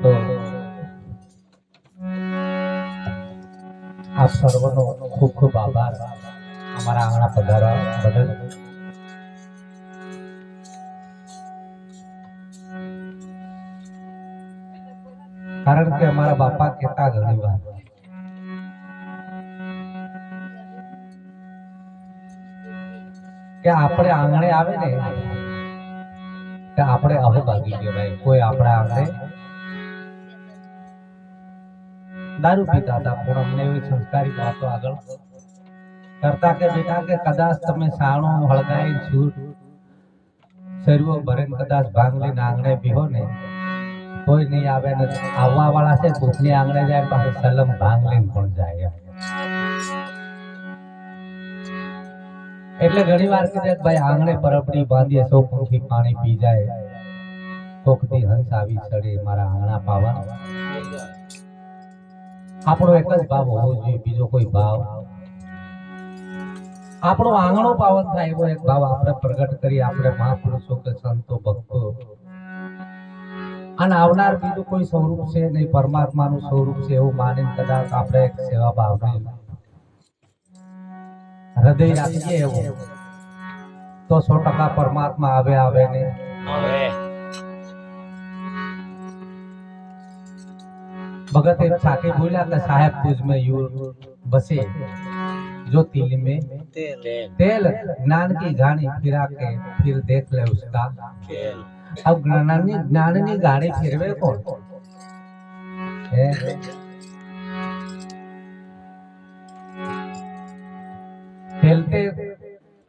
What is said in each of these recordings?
તો આપ સર્વનો ખૂબ ખૂબ આભાર અમારા આંગણા પધારવા બદલ. કારણ કે અમારા બાપા કહેતા ઘણી વાર કે આપણે આંગણે આવે ને કે આપણે અહોભાગી કહેવાય. કોઈ આપણા આંગણે દારૂ પીતા હતા પણ અમને એવી સંસ્કારી વાતો આગળ કરતા કે બેટા કે કદાચ તમે સાણું હળગાઈ છૂટ શરીરો ભરે કદાચ ભાંગ લઈને આંગણે બીહો ને કોઈ નહીં આવે ને આવવા વાળા છે કોકની આંગણે જાય પાસે સલમ ભાંગ લઈને પણ જાય. એટલે ઘણી વાર કીધે ભાઈ આંગણે પરબડી બાંધીએ સૌ પંખી પાણી પી જાય કોકથી હંસ આવી ચડે મારા આંગણા પાવા. આપણો એક જ ભાવ હોવો જોઈએ, બીજો કોઈ ભાવ. આપણો આંગણો પાવન થાય એવો એક ભાવ આપણે પ્રગટ કરી આપણે મહાપુરુષો કે સંતો ભક્તો અને આવનાર બીજું કોઈ સ્વરૂપ છે નહીં, પરમાત્માનું સ્વરૂપ છે એવું માનીને કદાચ આપણે એક સેવા ભાવને હૃદય રાખીએ એવું તો 100% પરમાત્મા આવે ને भगत एक छाके बोला कि साहेब तुझ में यूं बसे जो तिल में तेल ज्ञान की गाड़ी फिरा के फिर देख ले उसका खेल. अब ज्ञान ની ગાડી ફેરવે કોણ? ખેલતે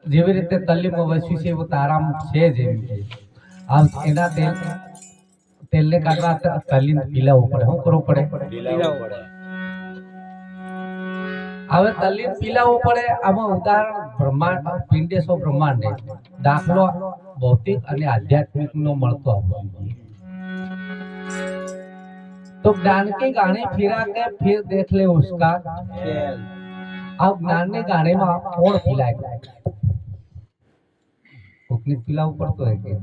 જેવી રીતે તલીમાં વસ્યું છે એવું તારામ છે જેવી. આમ એના તેલને કાઢવા તલીને પીલાવવું પડે. શું કરવું પડે? હવે તલીને પીલાવવું પડે. આમાં ઉદાહરણ બ્રહ્માંડ પિંડેશો બ્રહ્માંડ દાખલો ભૌતિક અને આધ્યાત્મિક નો મળતો આવવો જોઈએ. तो ज्ञान की गाने फिरा के फिर देख ले उसका खेल. अब ज्ञान ने गाने में कौन पिलाएगा? कोकनी पिलाવું પડતો હોય કે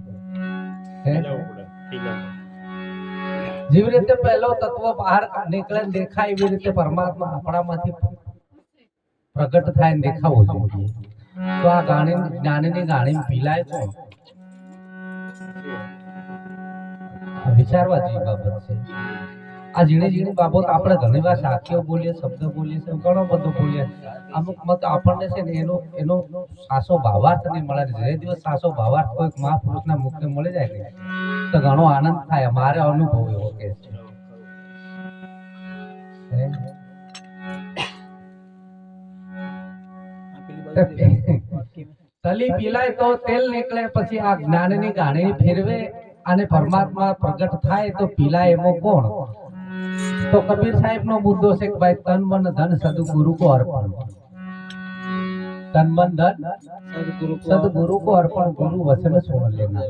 જેવી રીતે પહેલો તત્વ બહાર નીકળે દેખાય એવી રીતે પરમાત્મા આપણામાંથી પ્રગટ થાય ને દેખાવો જોઈએ. તો આ ગાણી જ્ઞાનની ગાણી પીલાય તો વિચારવા જેવી બાબત છે. આ ઝીણી ઝીણી બાબત આપણે ઘણી વાર સાખીઓ બોલીએ, શબ્દ બોલીએ, ઘણો બધો બોલીએ. અમુક મત આપણને છે ને એનો સાસો ભાવાર્થ નહીં મળે. જે દિવસ સાસો ભાવાર્થ કોઈ મહાપુરુષના મુખે મળી જાય ને તો ઘણો આનંદ થાય. અમારે અનુભવ એવો કે તલી પીલાય તો તેલ નીકળે. પછી આ જ્ઞાનની ગાણી ફેરવે અને પરમાત્મા પ્રગટ થાય તો પીલાય એમાં કોણ? तो कबीर साहिब नो मुद्दो से भाई तन मन धन सदगुरु को अर्पण. तन मन धन सदगुरु को अर्पण. गुरु वचन सुन लेना.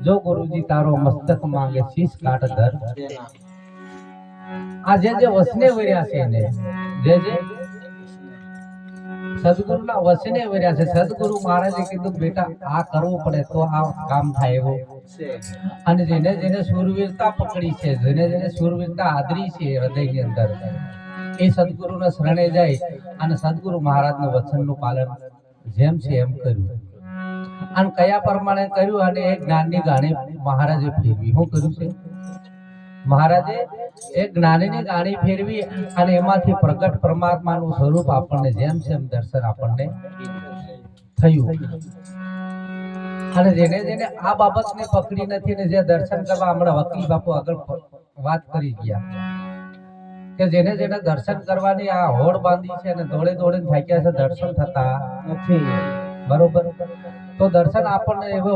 जो गुरु जी तारो मस्तक मांगे शीश काट धर. आ जे जे वचने वर्या છે ને જે જે સદગુરુના વચને વર્યા છે. સદગુરુ મહારાજે કીધું બેટા આ કરવું પડે તો આ કામ થાય એવું છે. અને જેને જેને શૂરવીરતા પકડી છે, જેને જેને શૂરવીરતા આદરી છે હૃદયની અંદર, એ સદગુરુના શરણે જાય અને સદગુરુ મહારાજના વચનનું પાલન જેમ છે એમ કર્યું. અને કયા પ્રમાણે કર્યું? અને એક જ્ઞાનની ગાણી મહારાજે ફેરવી. શું કર્યું છે? મહારાજે એક જ્ઞાનની ગાણી ફેરવી અને એમાંથી પ્રગટ પરમાત્માનું સ્વરૂપ આપણને જેમ છે એમ દર્શન આપણને થયું. અને જેને જેને આ બાબતને પકડી નથી ને જે દર્શન કરવા હમણાં વકીલ બાપુ આગળ વાત કરી ગયા કે જેને જેને દર્શન કરવાની આ હોડ બાંધી છે અને દોડે દોડીને થાક્યા છે, દર્શન થતા નથી. બરોબર? તો દર્શન આપણને એવો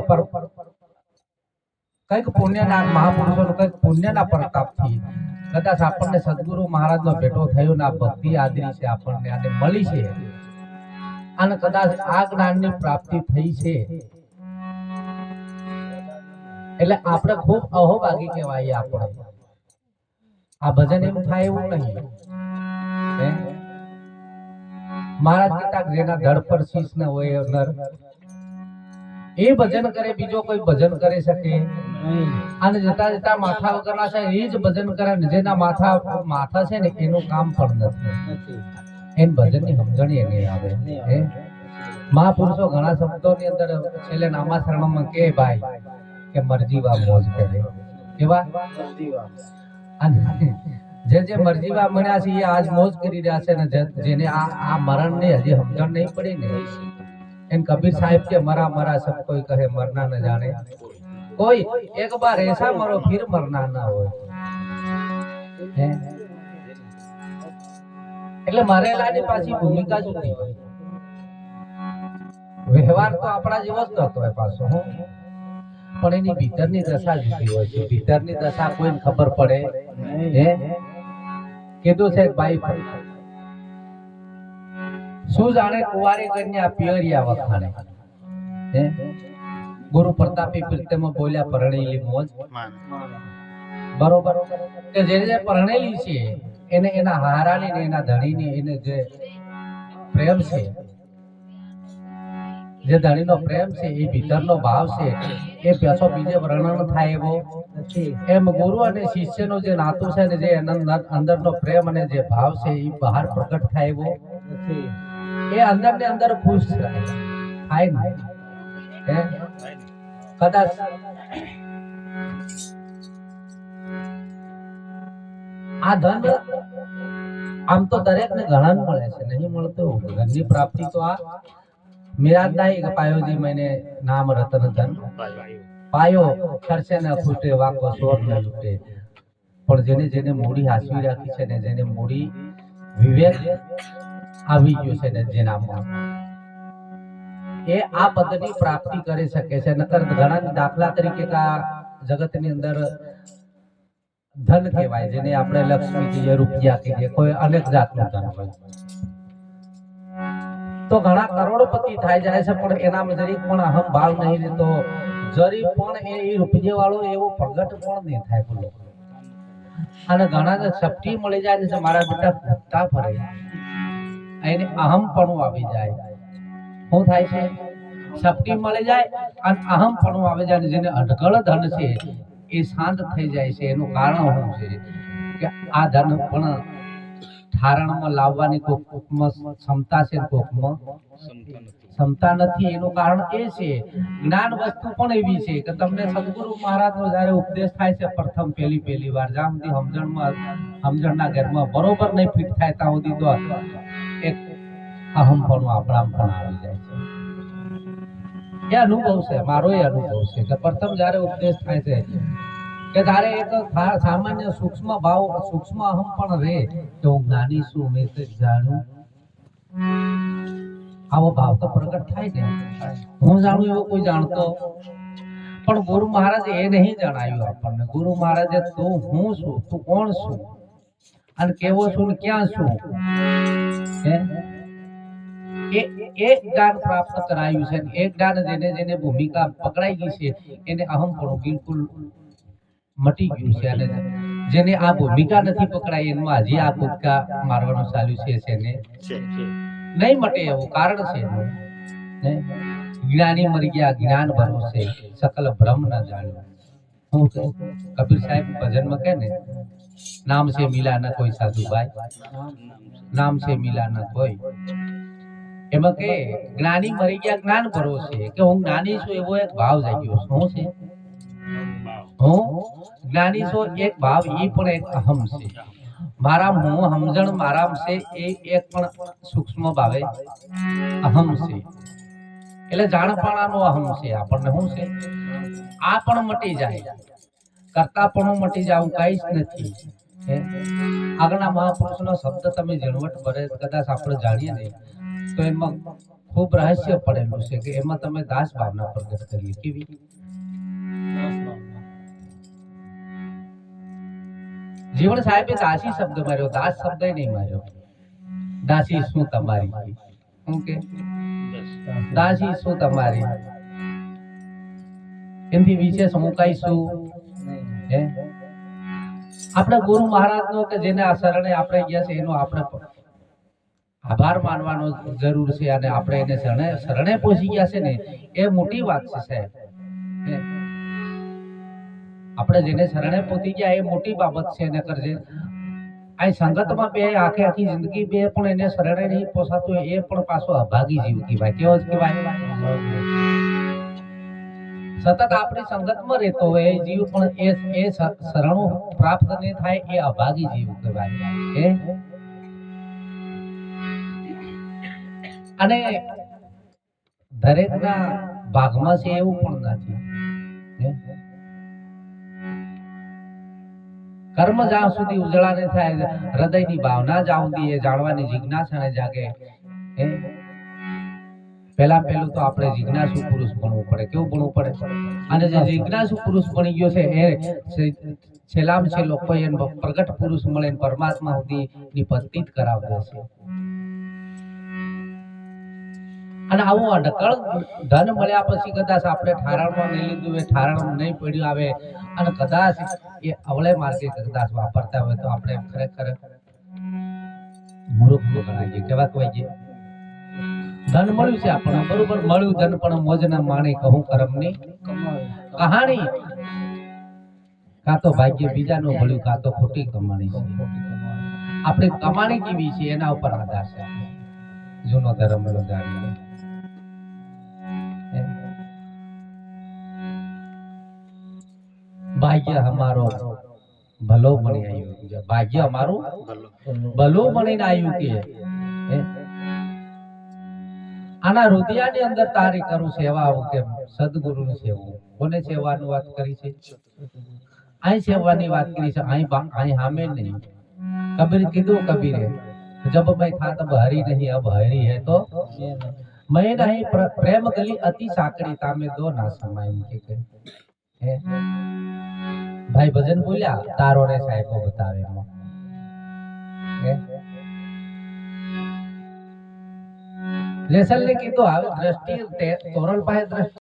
કઈક પુણ્યના મહાપુરુષોનું કઈક પુણ્યના પ્રતાપથી કદાચ આપણને સદગુરુ મહારાજનો ભેટો થયો ને આ ભક્તિ આદરી છે આપણને અને મળી છે અને કદાચ આ જ્ઞાનની પ્રાપ્તિ થઈ છે એટલે આપણે ખૂબ અહોભાગી કહેવાય. આપણે આ ભજન એમ થાય એવું નહીં. મહારાજ કીધા જેના ધડ પર શીશ ન હોય નર એ ભજન કરે, બીજો કોઈ ભજન કરી શકે અને જતા જતા માથા વગરના છે એ જ ભજન કરે ને જેના માથા છે ને એનું કામ પણ નથી. એન ભજનની સમજણ એ નહીં આવે. મહાપુરુષો ઘણા શબ્દોની અંદર છેલ્લે નામાશરણમાં કે ભાઈ કે મરજીવા મોજ કરે. કેવા અને જે મરજીવા મળ્યા છે એ આજ મોજ કરી રહ્યા છે ને જેને આ મરણ ની હજી સમજણ નહીં પડી ને એન કબીર સાહેબ કે મરા મરા સબ કોઈ કહે મરના ન જાણે, કોઈ એક બાર ऐसा મરો ફિર મરના ના હોય. એટલે મરેલાની પાછી ભૂમિકા જુદી હોય. વ્યવહાર તો આપણા જેવો જ કરતો હોય પાછો, પણ એની ભીતરની દશા જુદી હોય છે. ભીતરની દશા કોઈને ખબર પડે કીધું છે ભાઈ શું જાણે કુંવારી કન્યા પિયરિયા વખાણે. ગુરુ પ્રતાપી પ્રીતમાં બોલ્યા પરણેલી મોજ. બરોબર કે જે પરણેલી છે એને એના હારાની ને એના ધણીની એને જે પ્રેમ છે, જે ધણીનો પ્રેમ છે એ ભીતરનો ભાવ છે એ પેસો બીજે વર્ણન થાય એવો નથી. એમ ગુરુ અને શિષ્યનો જે નાતું છે ને જે અંદરનો પ્રેમ અને જે ભાવ છે એ બહાર પ્રગટ થાય એવો નથી. એ અંદર ને અંદર ખુશ થાય ને કદાચ આ ધન આમ તો દરેક ને ઘણા મળે છે, નહીં મળતું. ધનની પ્રાપ્તિ તો આ મિરાજદાઈ પાયોજી मैंने नाम रतन धन पायो खर्चे न फूटे वाको सोर न लूटे. પણ જેને જેને મૂડી હાસવી રાખી છે ને જેને મૂડી વિવેક આવી ગયો છે ને જેનામાં એ આ પદની પ્રાપ્તિ કરી શકે છે. નકર ઘણા દાખલા તરીકે આ જગતની અંદર ધન કહેવાય જેને આપણે લક્ષ્મી કહીએ, રૂપિયા કહીએ, કોઈ અનેક જાતનું ધન હોય તો ઘણા કરોડપતિ થાય જાય છે પણ એનામાં જરીક પણ અહમ ભાવ નહીં રહેતો. જરી પણ એ રૂપિયા વાળો એવો પ્રગટ પણ નહીં થાય બોલો. અને ઘણા ને શક્તિ મળી જાય છે મારા બેટા ભૂખતા ફરે એને અહમ પણ આવી જાય. શું થાય છે? શક્તિ મળી જાય અને અહમ પણ આવી જાય. જેને અઢગળ ધન છે એ શાંત થઈ જાય છે. એનું કારણ શું છે કે આ ધન પણ ધારણમાં લાવવાની કોકમાં ક્ષમતા છે, કોકમાં ક્ષમતા નથી. એનું કારણ એ છે જ્ઞાન વસ્તુ પણ એવી છે કે તમને સદગુરુ મહારાજનો જ્યારે ઉપદેશ થાય છે પ્રથમ પહેલી વાર જ્યાં સુધી સમજણના ઘરમાં બરોબર નહીં ફિટ થાય ત્યાં સુધી તો એક અહમ પણ આપણામ પણ આવી જાય છે. એ અનુભવ છે, મારો એ અનુભવ છે કે પ્રથમ જ્યારે ઉપદેશ થાય છે કે તારે એક સામાન્ય સૂક્ષ્મ ભાવ સૂક્ષ્મ અહમ પણ રહે કે હું જ્ઞાની છું, મેં તો જાણ્યું. આવો ભાવ તો પ્રગટ થાય ને હું જાણું એવો કોઈ જાણતો પણ ગુરુ મહારાજે એ નહીં જણાવ્યું આપણને. ગુરુ મહારાજે તું હું છું, તું કોણ છું અને કેવો છું ને ક્યાં છું એ જ્ઞાન પ્રાપ્ત કરાયું છે. એ જ્ઞાન જેને જેને ભૂમિકા પકડાઈ ગઈ છે એને અહમ પણ બિલકુલ મટી ગયું છે. અને જેને આ ભૂમિકા નથી પકડાઈ એમાં હજી આ કૂદકા મારવાનું ચાલ્યું છે એને નહીં મટે એવું કારણ છે. જ્ઞાની મરી ગયા જ્ઞાન ભરોસે સકલ ભ્રમ ન જાણ્યો. હું કે કબીર સાહેબ ભજનમાં કે ને નામ से मिला न कोई साधु भाई, नाम से मिला न कोई. એમાં કે જ્ઞાની મરી ગયા જ્ઞાન ભરોસે કે હું જ્ઞાની છું એવો એક ભાવ જાગ્યો. શું છે? હું જ્ઞાની છું એક ભાવ એ પણ એક અહમ છે. મારા હું સમજણ મારામ છે એ એક પણ સૂક્ષ્મ ભાવે અહમ છે. એટલે જાણપણાનો અહમ છે. આપણને શું છે? આ પણ મટી જાય, કરતા પણ મટી જાય, હું કઈ જ નથી. આગળના મહાપુરુષનો શબ્દ તમે ઝીણવટ ભરે કદાચ આપણે જાણીએ નહીં તો એમાં ખૂબ રહસ્ય પડેલું છે કે એમાં તમે દાસ ભાવના પ્રગટ કરી. કેવી? જીવન સાહેબે દાસી શબ્દ માર્યો, દાસ શબ્દ નહીં માર્યો. દાસી શું તમારી? શું કે દાસી શું તમારી? એમથી વિશેષ હું કઈ છું? આપણે ગુરુ મહારાજ નો કે જેને આ શરણે આપણે ગયા છે એનો આપણે આભાર માનવાનો જરૂર છે અને આપણે એને શરણે પહોંચી ગયા છે ને એ મોટી વાત છે સાહેબ. આપણે જેને શરણે પહોંચી ગયા એ મોટી બાબત છે. એને કરજે આ સંગતમાં બે આખી જિંદગી બે પણ એને શરણે નહીં પહોંચાતું એ પણ પાછો અભાગી જીવ કહેવાય. કેવો જ કહેવાય? સતત આપણી સંગતમાં રહેતો હોય એ જીવ પણ એ શરણું પ્રાપ્ત નહીં થાય એ અભાગી જીવ કહેવાય. અને દરેકના ભાગમાં છે એવું પણ નથી. કર્મ જ્યાં સુધી ઉજળા નહીં થાય, હૃદયની ભાવના જ્યાં સુધી એ જાણવાની જિજ્ઞાસા ને જાગે, પહેલું તો આપણે જિજ્ઞાસુ પુરુષ બનવું પડે. કેવું બનવું પડે? અને જે જિજ્ઞાસુ પુરુષ બની ગયો છે એ છેલ્લામાં છેલ્લો કોઈ એનો પ્રગટ પુરુષ મળે પરમાત્મા સુધી નિપતિત કરાવતો છે. અને આવું અડકળ ધન મળ્યા પછી કદાચ આપણે ઠારણમાં નહીં લીધું હોય, ઠારણમાં નહીં પડ્યું આવે અને કદાચ એ અવળે માર્ગે કદાચ વાપરતા હોય તો આપણે ખરેખર મૂર્ખ ગણાઈએ. કેવા કહેવાય? ધન મળ્યું છે આપણને, બરોબર મળ્યું ધન, પણ મોજના માણી કહું કરમની કહાણી. કાં તો ભાગ્ય બીજાનું મળ્યું, કાં તો ખોટી કમાણી છે. આપણી કમાણી કેવી છે એના ઉપર આધાર છે. જૂનો ધર્મ લગાડીએ ભાગ્ય અમારો ભલો બની આવ્યું, ભાગ્ય અમારું ભલો બનીને આવ્યું કે આના રુદિયાની અંદર તારી કરું સેવા કે સદગુરુની સેવા. કોને સેવાની વાત કરી છે? અહીં સેવાની વાત કરી છે. અહીં હામે નહીં. કબીર કીધું, કબીરે जब मैं था तब हरी नहीं अब हरी है तो मैं नहीं प्रेम गली अति साकड़ी तामे दो ना समाय के भाई भजन बोल्या तारो रे साहेब बतावे જેસલ ને કીધું હવે દ્રષ્ટિ તોરલ પાસે દ્રષ્ટિ